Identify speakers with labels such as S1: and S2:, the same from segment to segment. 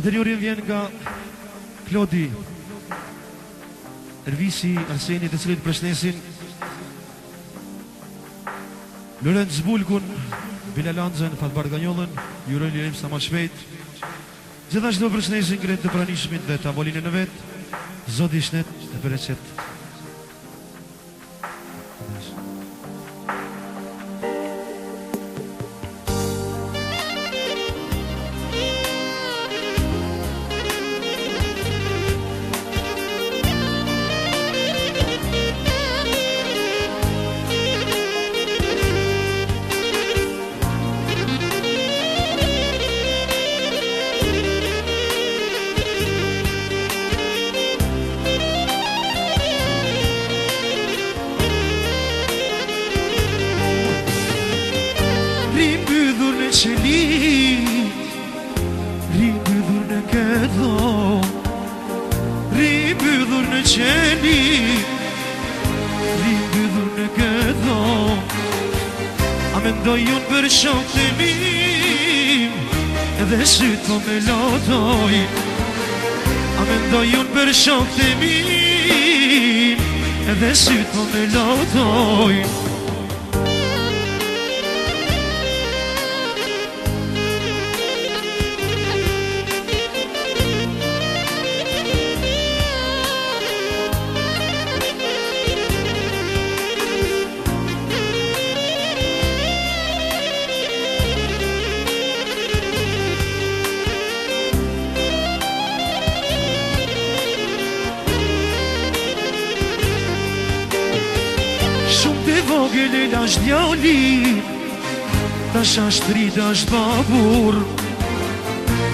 S1: Atë një vjen nga Klodi, Ervisi, Arseni, të cilit përshnesin Lorenz Bulkun, Bilal Anxën, Fatbar Ganjollën, jurojnë lirim sa ma shpejt. Gjithashtu përshnesin kretë të pranishmit dhe tavolinën e vetë, Zoti Shnet e Bereqet.
S2: Ribydhur në këto, ribydhur në qeli, ribydhur në këto. A mendoj unë për shok të mim, edhe sytë po me lotoj. A mendoj unë për shok të mim, edhe sytë po me lotoj. Vogël e lash djali, tash ashtë rrit ashtë babur.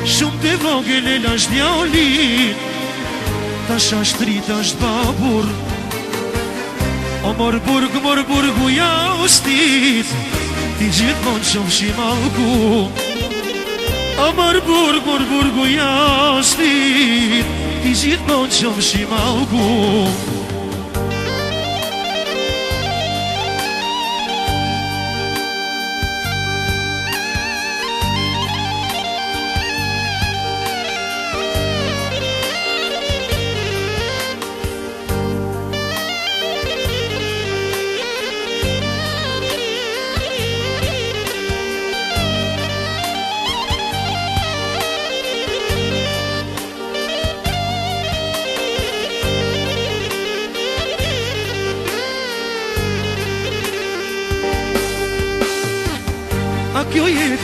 S2: Shumë të vogël e lash djali, tash ashtë rrit ashtë babur. O mor burgu jastit, ti gjithmon shumë shimalku. O mor burgu jastit, ti gjithmon shumë shimalku.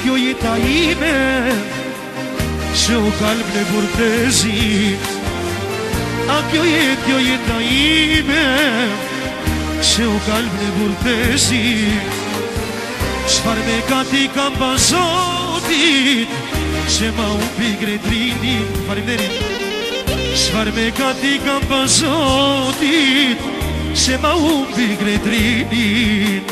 S2: Kjo jeta ime, që u kalb në burtezi. A kjo jeta ime, që u kalb në burtezi. Çfar me kati kam pa Zotit, që ma umpi gretrinin. Faleminderit. Çfar me kati kam pa Zotit, që ma umpi gretrinin.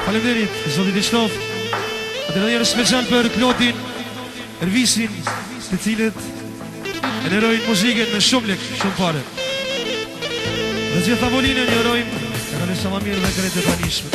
S1: Faleminderit, Zoti t'i shtoft. Atë në njerë special për Klodin, Ervisin, të cilët e nërojnë muzikën me shumë lek, shumë pare. Dhe gjitha volinën njërojnë, e në lesa ma mirë dhe kërët e panishme.